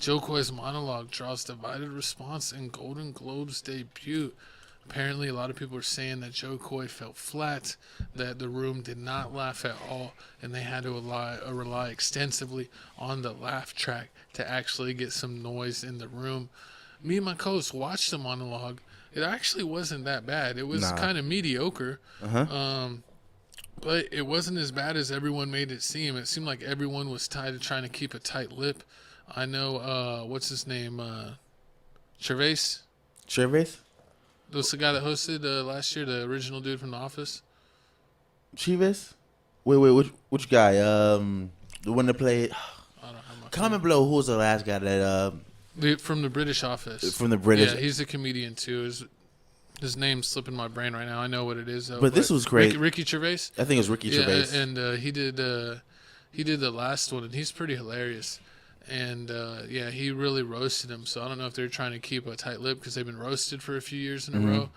Joe Coy's monologue draws divided response in Golden Globes debut. Apparently, a lot of people are saying that Joe Coy felt flat, that the room did not laugh at all, and they had to rely extensively on the laugh track to actually get some noise in the room. Me and my co-host watched the monologue. It actually wasn't that bad. It was kind of mediocre, but it wasn't as bad as everyone made it seem. It seemed like everyone was trying to keep a tight lip. I know, what's his name? Gervais? That was the guy that hosted last year, the original dude from The Office. Chivas? Wait, which guy? The one that played. I don't know. Comment below who was the last guy that. From the British Office. From the British. Yeah, he's a comedian too. His name's slipping my brain right now. I know what it is though. But this was great. Ricky Gervais. I think it was Ricky Gervais. And he did the last one, and he's pretty hilarious. And he really roasted him. So I don't know if they're trying to keep a tight lip because they've been roasted for a few years in a row.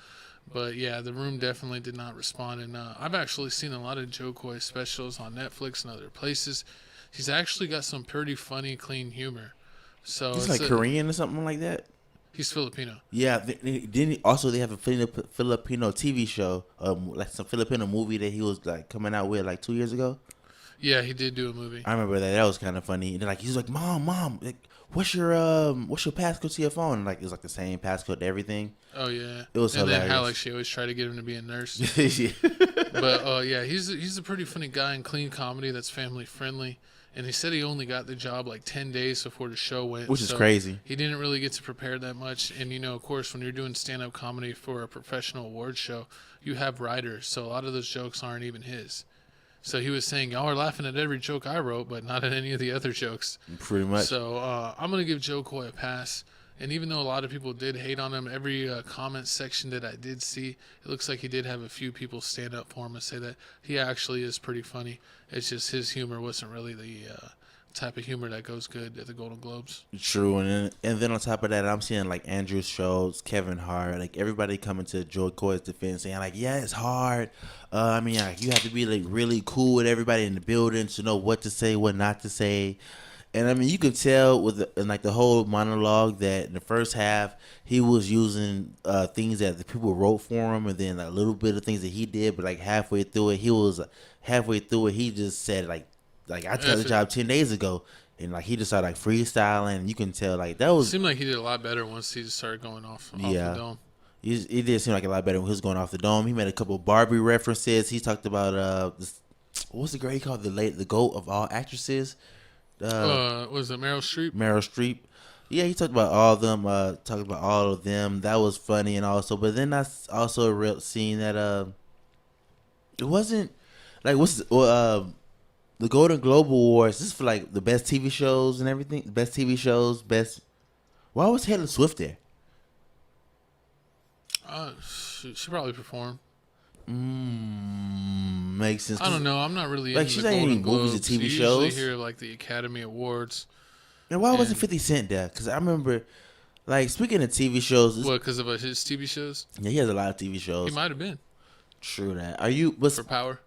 But yeah, the room definitely did not respond. And I've actually seen a lot of Joe Coy specials on Netflix and other places. He's actually got some pretty funny, clean humor. So he's like Korean or something like that. He's Filipino. Yeah. They have a Filipino TV show, like some Filipino movie that he was like coming out with like 2 years ago. Yeah, he did do a movie. I remember that. That was kind of funny. And he's like, Mom, like, what's your passcode to your phone? And like it was like the same passcode to everything. Oh yeah. It was hilarious. And then how like she always tried to get him to be a nurse. Yeah. But he's a pretty funny guy in clean comedy that's family friendly. And he said he only got the job like 10 days before the show went. Which is crazy. He didn't really get to prepare that much. And, of course, when you're doing stand-up comedy for a professional award show, you have writers. So a lot of those jokes aren't even his. So he was saying, y'all are laughing at every joke I wrote, but not at any of the other jokes. Pretty much. So I'm going to give Joe Coy a pass. And even though a lot of people did hate on him, every comment section that I did see, it looks like he did have a few people stand up for him and say that he actually is pretty funny. It's just his humor wasn't really the type of humor that goes good at the Golden Globes. True. And then on top of that, I'm seeing like Andrew Schultz, Kevin Hart, like everybody coming to Joe Coy's defense saying like, yeah, it's hard. Like, you have to be like really cool with everybody in the building to know what to say, what not to say. And you can tell with the whole monologue that in the first half he was using things that the people wrote for him, and then a little bit of things that he did. But like halfway through it, he just said like I took the job 10 days ago, and like he just started like freestyling. And you can tell like that was. It seemed like he did a lot better once he just started going off the dome. It did seem like a lot better when he was going off the dome. He made a couple of Barbie references. He talked about what's the girl he called the GOAT of all actresses. Was it Meryl Streep? Meryl Streep. Yeah, he talked about all of them. That was funny and also. But then I also seen that it wasn't like the Golden Globe Awards. This is for like the best TV shows and everything. The best TV shows, best. Why was Taylor Swift there? She probably performed. Makes sense. I don't know. I'm not really like into she's the not Golden in movies or Globes. TV You shows. usually hear like the Academy Awards. And why wasn't 50 Cent there? Because I remember, like, speaking of TV shows. What? Because of his TV shows? Yeah, he has a lot of TV shows. He might have been. True that. For Power?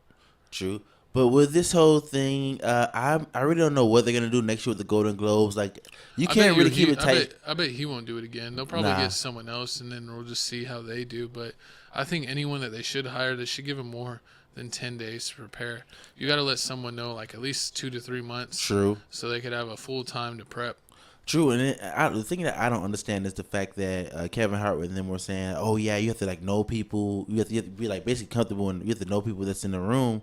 True. But with this whole thing, I really don't know what they're gonna do next year with the Golden Globes. Like, you can't really keep it tight. I bet he won't do it again. They'll probably get someone else, and then we'll just see how they do. But I think anyone that they should hire, they should give them more than 10 days to prepare. You got to let someone know, like, at least 2 to 3 months. True. So they could have a full time to prep. True, and the thing that I don't understand is the fact that Kevin Hart and them were saying, "Oh yeah, you have to like know people. You have to be like basically comfortable, and you have to know people that's in the room."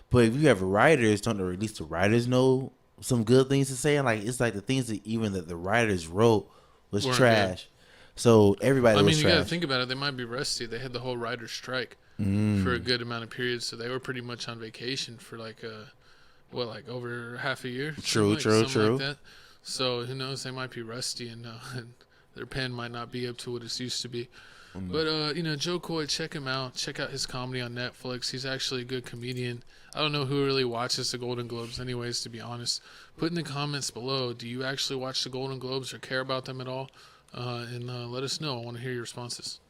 But if you have writers, don't at least the writers know some good things to say? And like it's like the things that even that the writers wrote was trash. Good. So everybody was trash. You got to think about it. They might be rusty. They had the whole writer's strike for a good amount of periods, so they were pretty much on vacation for like over half a year. True. Like that. So who knows? They might be rusty, and their pen might not be up to what it used to be. But Joe Coy, check him out. Check out his comedy on Netflix. He's actually a good comedian. I don't know who really watches the Golden Globes, anyways. To be honest, put in the comments below. Do you actually watch the Golden Globes or care about them at all? And let us know. I want to hear your responses.